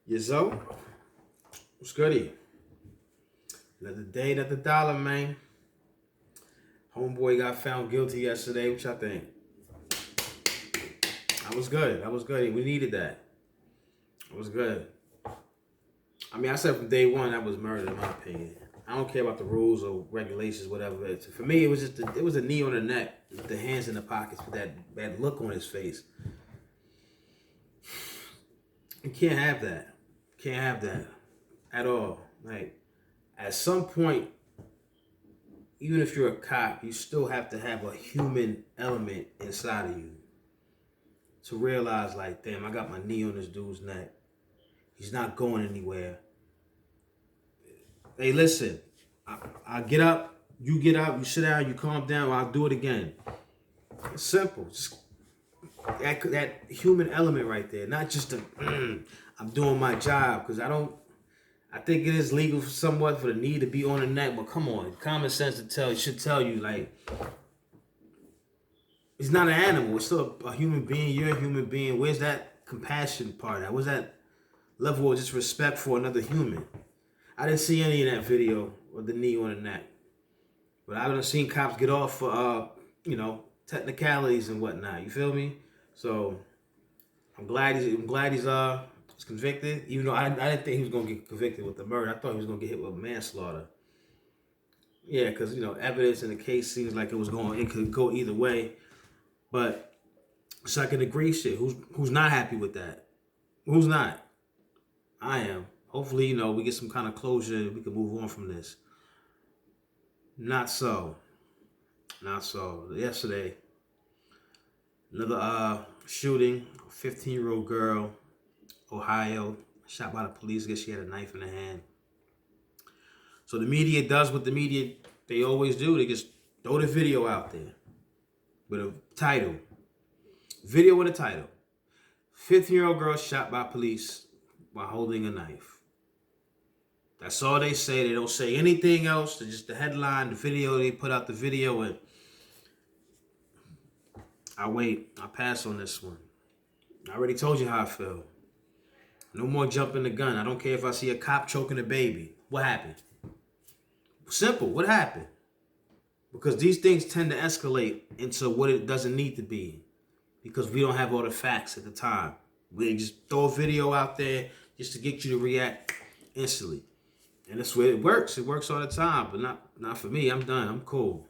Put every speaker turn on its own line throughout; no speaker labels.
Yazzo, what's goody? Another day, another dollar, man. Homeboy got found guilty yesterday, which I think that was good. That was good. We needed that. It was good. I mean, I said from day one that was murder, in my opinion. I don't care about the rules or regulations, whatever. For me, it was just it was a knee on the neck, with the hands in the pockets, with that look on his face. You can't have that. Can't have that at all. Like, at some point, even if you're a cop, you still have to have a human element inside of you to realize, like, damn, I got my knee on this dude's neck. He's not going anywhere. Hey, listen, I get up, you sit down, you calm down, I'll do it again. It's simple. Just that human element right there, not just I'm doing my job, because I think it is legal somewhat for the knee to be on the neck, but come on, common sense should tell you, like, it's not an animal, it's still a human being, you're a human being. Where's that compassion part at? Where's that level of just respect for another human? I didn't see any of that video of the knee on the neck, but I've seen cops get off for, technicalities and whatnot, you feel me? So, I'm glad he's convicted, even though I didn't think he was going to get convicted with the murder. I thought he was going to get hit with manslaughter. Yeah, because, evidence in the case seems like it could go either way. But second degree shit, who's not happy with that? Who's not? I am. Hopefully, we get some kind of closure and we can move on from this. Not so. Not so. Yesterday, another shooting, 15-year-old girl, Ohio, shot by the police. I guess she had a knife in her hand. So the media does what the media, they always do. They just throw the video out there with a title. Video with a title. 15-year-old girl shot by police while holding a knife. That's all they say. They don't say anything else. They're just the headline, the video. They put out the video, and I pass on this one. I already told you how I feel. No more jumping the gun. I don't care if I see a cop choking a baby. What happened? Simple. What happened? Because these things tend to escalate into what it doesn't need to be, because we don't have all the facts at the time. We just throw a video out there just to get you to react instantly. And that's where it works. It works all the time, but not for me. I'm done. I'm cool.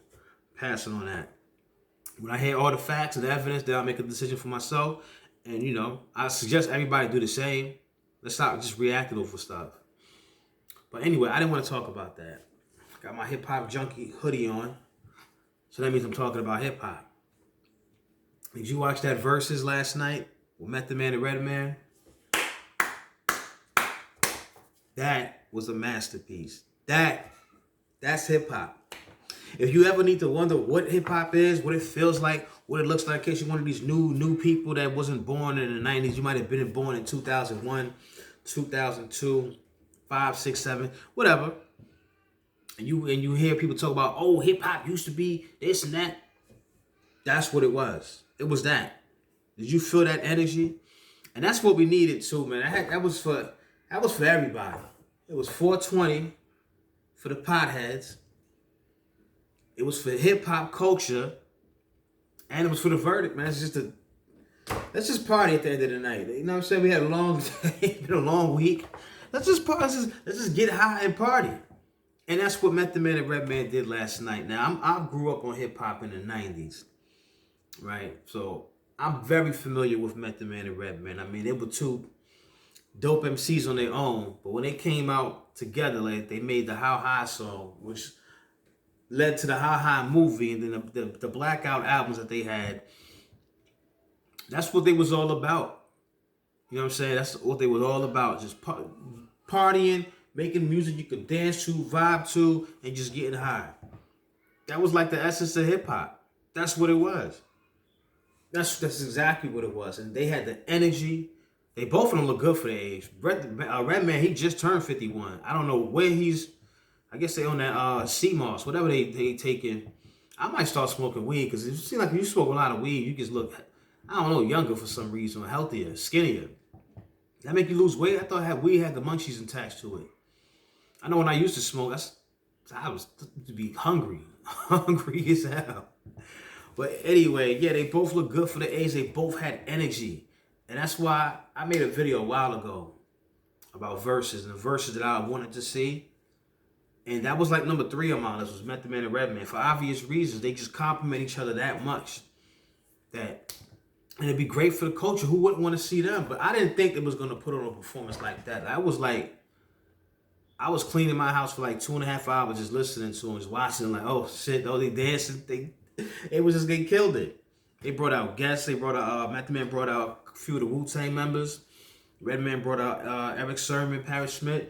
Passing on that. When I hear all the facts and the evidence, then I'll make a decision for myself. And, I suggest everybody do the same. Let's stop just reacting over stuff. But anyway, I didn't want to talk about that. Got my hip-hop junkie hoodie on. So that means I'm talking about hip-hop. Did you watch that VERZUZ last night with Man and Redman? That was a masterpiece. That's hip-hop. If you ever need to wonder what hip-hop is, what it feels like, what it looks like, in case you're one of these new people that wasn't born in the 90s, you might have been born in 2001, 2002, 5, 6, 7, whatever. And you hear people talk about, oh, hip-hop used to be this and that. That's what it was. It was that. Did you feel that energy? And that's what we needed too, man. That was for everybody. It was 420 for the potheads. It was for hip hop culture, and it was for the verdict, man. Let's just party at the end of the night. You know what I'm saying? We had a long day, been a long week. Let's just get high and party. And that's what Man and Redman did last night. Now, I grew up on hip hop in the 90s, right? So I'm very familiar with Man and Redman. I mean, they were two dope MCs on their own, but when they came out together, like, they made the How High song, which led to the How High movie, and then the Blackout albums that they had. That's what they was all about. You know what I'm saying? That's what they was all about. Just partying, making music you could dance to, vibe to, and just getting high. That was like the essence of hip hop. That's what it was. That's exactly what it was. And they had the energy. They both of them look good for their age. Redman, he just turned 51. I don't know where he's. I guess they on that CMOS, whatever they taking. I might start smoking weed, because it seems like if you smoke a lot of weed, you just look, I don't know, younger for some reason, healthier, skinnier. That make you lose weight? I thought weed had the munchies attached to it. I know when I used to smoke, I was to be hungry, hungry as hell. But anyway, yeah, they both look good for the age. They both had energy, and that's why I made a video a while ago about verses and the verses that I wanted to see. And that was like number 3 on my list, was Method Man and Redman. For obvious reasons, they just complement each other that much. And it'd be great for the culture. Who wouldn't want to see them? But I didn't think it was going to put on a performance like that. I was cleaning my house for like 2.5 hours just listening to them, just watching, like, oh shit, oh, they dancing. They killed it. They brought out guests. They brought out, Method Man brought out a few of the Wu-Tang members. Redman brought out Eric Sermon, Paris Smith,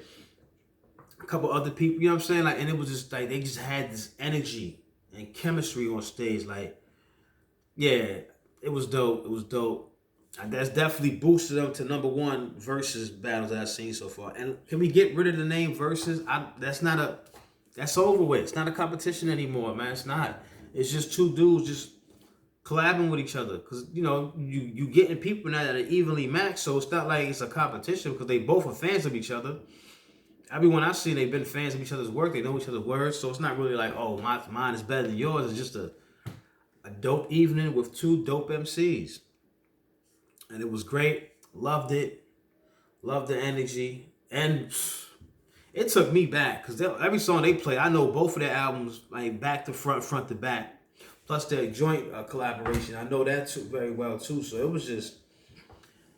a couple other people, you know what I'm saying? Like, and it was just like, they just had this energy and chemistry on stage. Like, yeah, it was dope. It was dope. That's definitely boosted up to number 1 versus battles that I've seen so far. And can we get rid of the name versus? That's over with. It's not a competition anymore, man. It's not. It's just two dudes just collabing with each other. Because, you know, you getting people now that are evenly matched, so it's not like it's a competition because they both are fans of each other. Everyone I've seen, they've been fans of each other's work. They know each other's words, so it's not really like, oh, mine is better than yours. It's just a dope evening with 2 dope MCs. And it was great. Loved it. Loved the energy. And it took me back. Because every song they play, I know both of their albums, like back to front, front to back. Plus their joint collaboration. I know that too, very well too. So it was just,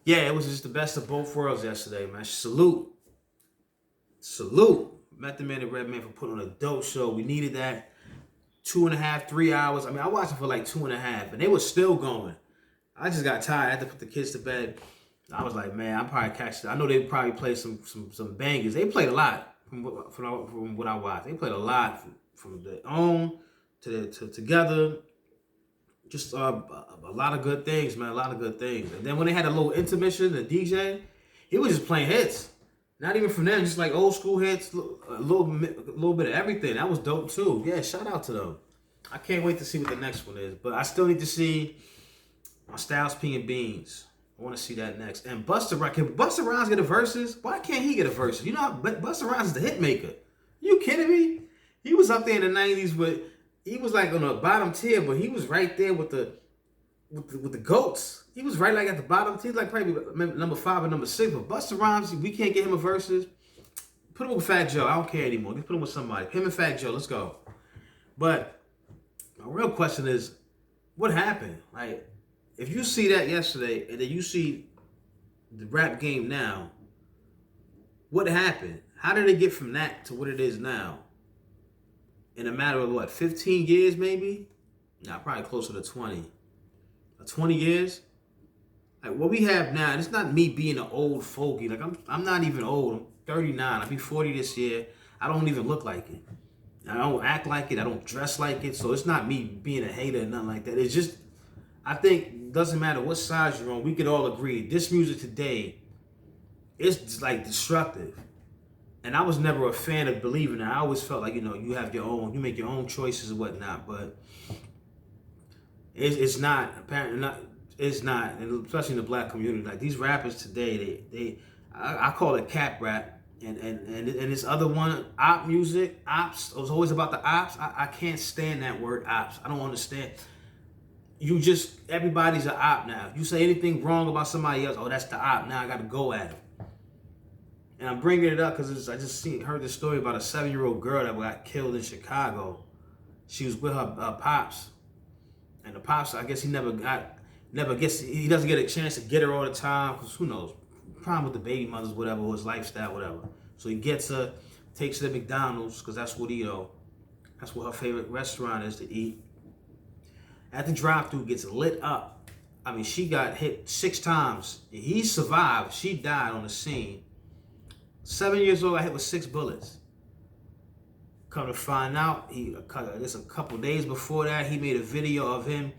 yeah, it was just the best of both worlds yesterday, man. Salute. Method Man and Redman for putting on a dope show. We needed that. 2.5, 3 hours. I mean, I watched it for like 2.5, and they were still going. I just got tired. I had to put the kids to bed. I was like, man, I'll probably catch it. I know they probably played some bangers. They played a lot from what I watched. They played a lot from the own to together. Just a lot of good things, man. A lot of good things. And then when they had a little intermission, the DJ, he was just playing hits. Not even from them, just like old school hits, a little bit of everything. That was dope too. Yeah, shout out to them. I can't wait to see what the next one is. But I still need to see Styles P and Beans. I want to see that next. And Busta Rhymes, can Busta Rhymes get a versus? Why can't he get a versus? You know, Busta Rhymes is the hit maker. You kidding me? He was up there in the 90s, but he was like on the bottom tier, but he was right there with the GOATs. He was right like at the bottom. He's like probably number 5 or number 6. But Busta Rhymes, we can't get him a versus. Put him with Fat Joe. I don't care anymore. Just put him with somebody. Him and Fat Joe. Let's go. But my real question is, what happened? Like, if you see that yesterday and then you see the rap game now, what happened? How did it get from that to what it is now? In a matter of what, 15 years maybe? Nah, probably closer to 20. 20 years? Like what we have now, and it's not me being an old fogey. Like I'm not even old. I'm 39. I'll be 40 this year. I don't even look like it. I don't act like it. I don't dress like it. So it's not me being a hater or nothing like that. It's just, I think, doesn't matter what side you're on, we could all agree this music today is just like destructive. And I was never a fan of believing that. I always felt like, you know, you have your own, you make your own choices and whatnot, but it's not, apparently not, it's not, and especially in the black community. Like these rappers today, I call it cap rap, and this other one, op music, ops. It was always about the ops. I can't stand that word ops. I don't understand. Everybody's an op now. You say anything wrong about somebody else, oh, that's the op. Now I got to go at him. And I'm bringing it up because I just heard this story about a 7-year-old girl that got killed in Chicago. She was with her pops, and the pops, I guess he he doesn't get a chance to get her all the time because who knows, problem with the baby mothers, whatever, or his lifestyle, whatever. So he gets her, takes her to McDonald's because that's what that's what her favorite restaurant is to eat. At the drive-thru, gets lit up. I mean, she got hit 6 times. He survived. She died on the scene. 7 years old, got hit with 6 bullets. Come to find out, I guess a couple days before that, he made a video of him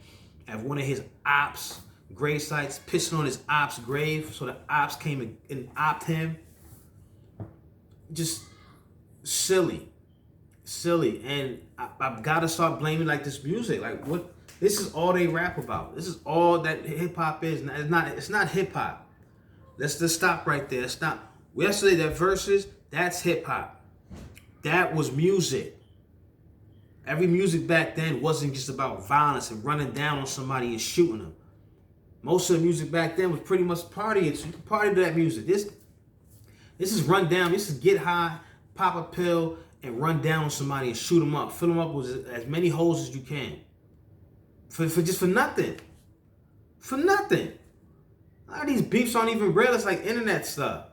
at one of his ops grave sites, pissing on his ops grave, so the ops came and opped him. Just silly. And I've got to start blaming like this music. Like what? This is all they rap about. This is all that hip hop is. It's not hip hop. Let's just stop right there. Stop. Yesterday, that verses, that's hip hop. That was music. Every music back then wasn't just about violence and running down on somebody and shooting them. Most of the music back then was pretty much party. It's party to that music. This is run down. This is get high, pop a pill, and run down on somebody and shoot them up. Fill them up with as many holes as you can. For nothing. For nothing. A lot of these beefs aren't even real. It's like internet stuff.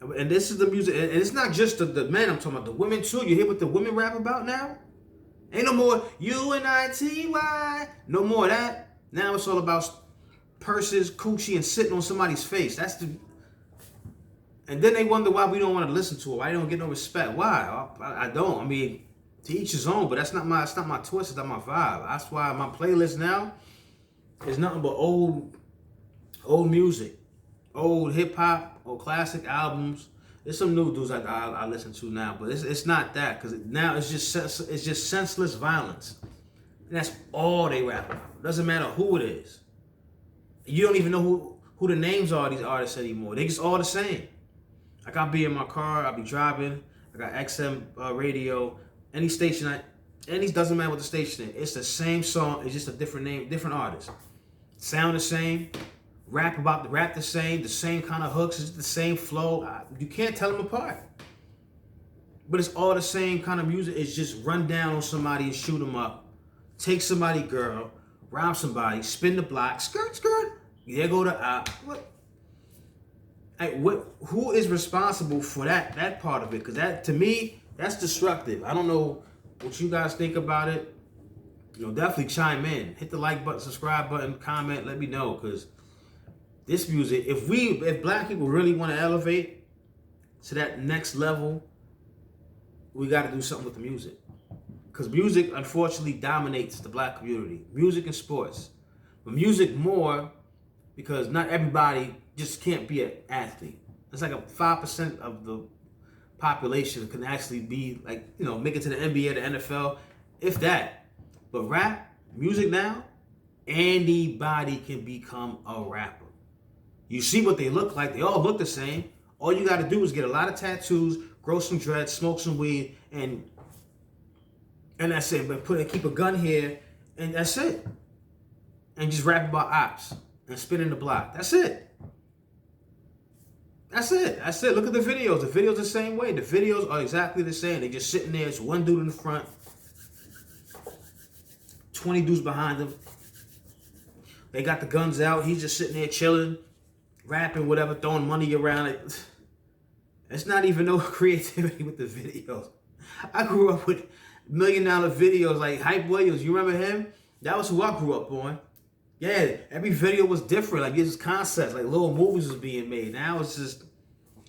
And this is the music. And it's not just the men I'm talking about. The women too. You hear what the women rap about now? Ain't no more UNITY. No more of that. Now it's all about purses, coochie, and sitting on somebody's face. That's the... And then they wonder why we don't want to listen to it. Why they don't get no respect. Why? I don't. I mean, to each his own, but that's not my twist. It's not my vibe. That's why my playlist now is nothing but old music, old hip hop, old classic albums. There's some new dudes I listen to now, but it's not that, because now it's just senseless violence. And that's all they rap about. Doesn't matter who it is. You don't even know who the names are of these artists anymore. They just all the same. Like, I'll be in my car, I'll be driving, I got XM radio, any station, doesn't matter what the station is. It's the same song, it's just a different name, different artist. Sound the same, rap the same kind of hooks, it's the same flow. You can't tell them apart. But it's all the same kind of music. It's just run down on somebody and shoot them up. Take somebody girl, rob somebody, spin the block, skirt, there go the op. Who is responsible for that part of it? Because that, to me, that's destructive. I don't know what you guys think about it. Definitely chime in. Hit the like button, subscribe button, comment, let me know. Because this music, if black people really want to elevate to that next level, we got to do something with the music. Because music, unfortunately, dominates the black community. Music and sports. But music more, because not everybody just can't be an athlete. It's like a 5% of the population can actually be make it to the NBA, the NFL, if that. But rap, music now, anybody can become a rapper. You see what they look like. They all look the same. All you got to do is get a lot of tattoos, grow some dreads, smoke some weed, and that's it. But keep a gun here, and that's it. And just rap about ops and spinning the block. That's it. That's it. Look at the videos. The videos the same way. The videos are exactly the same. They just sitting there. It's one dude in the front, 20 dudes behind him. They got the guns out. He's just sitting there chilling, rapping, whatever, throwing money around. It's not even no creativity with the videos. I grew up with $1 million videos like Hype Williams. You remember him? That was who I grew up on. Yeah, every video was different. Like, it's concepts, like little movies was being made. Now it's just,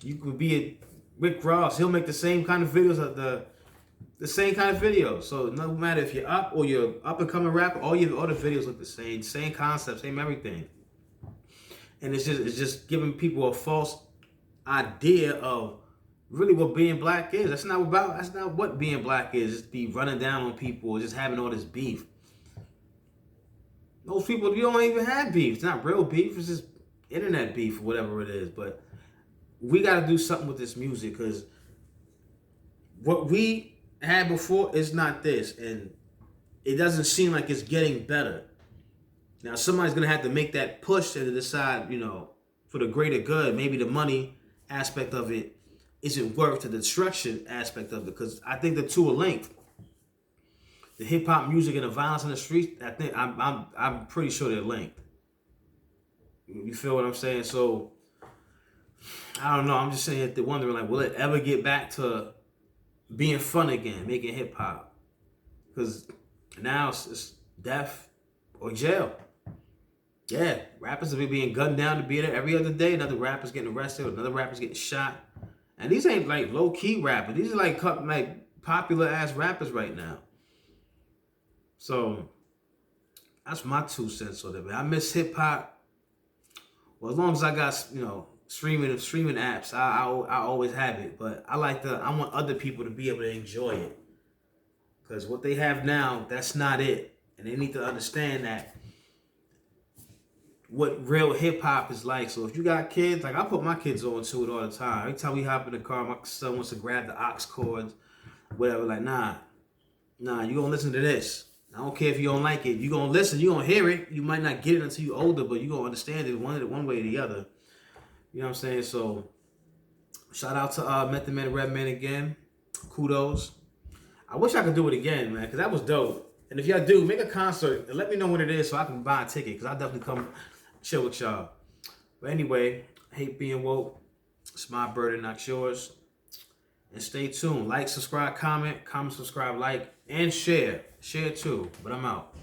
you could be a Rick Ross. He'll make the same kind of videos, the same kind of videos. So no matter if you're up or you're up and coming rapper, all the videos look the same concept, same everything. And it's just giving people a false idea of really what being black is. That's not what being black is. Just be running down on people, just having all this beef. Those people, you don't even have beef. It's not real beef. It's just internet beef or whatever it is. But we got to do something with this music, because what we had before is not this. And it doesn't seem like it's getting better. Now, somebody's going to have to make that push to decide, for the greater good. Maybe the money aspect of it isn't worth the destruction aspect of it, because I think the two are linked. The hip hop music and the violence in the streets, I think I'm pretty sure they're linked. You feel what I'm saying? So I don't know. I'm just saying that wondering, like, will it ever get back to being fun again, making hip hop? Because now it's death or jail. Yeah, rappers are being gunned down to be there every other day. Another rapper's getting arrested, another rapper's getting shot. And these ain't like low key rappers. These are like popular ass rappers right now. So that's my 2 cents on it, man. I miss hip hop. Well, as long as I got, streaming apps, I always have it. But I want other people to be able to enjoy it. Because what they have now, that's not it. And they need to understand that what real hip hop is like. So if you got kids, like I put my kids on to it all the time. Every time we hop in the car, my son wants to grab the aux cords, whatever. Like, nah, you gonna listen to this. I don't care if you don't like it. You gonna listen. You gonna hear it. You might not get it until you older, but you gonna understand it one way or the other. You know what I'm saying? So shout out to Man and Redman again. Kudos. I wish I could do it again, man, because that was dope. And if y'all do, make a concert and let me know when it is so I can buy a ticket, because I'll definitely come chill with y'all. But anyway, hate being woke. It's my burden, not yours. And stay tuned. Like, subscribe, comment, subscribe, like, and share. Share too. But I'm out.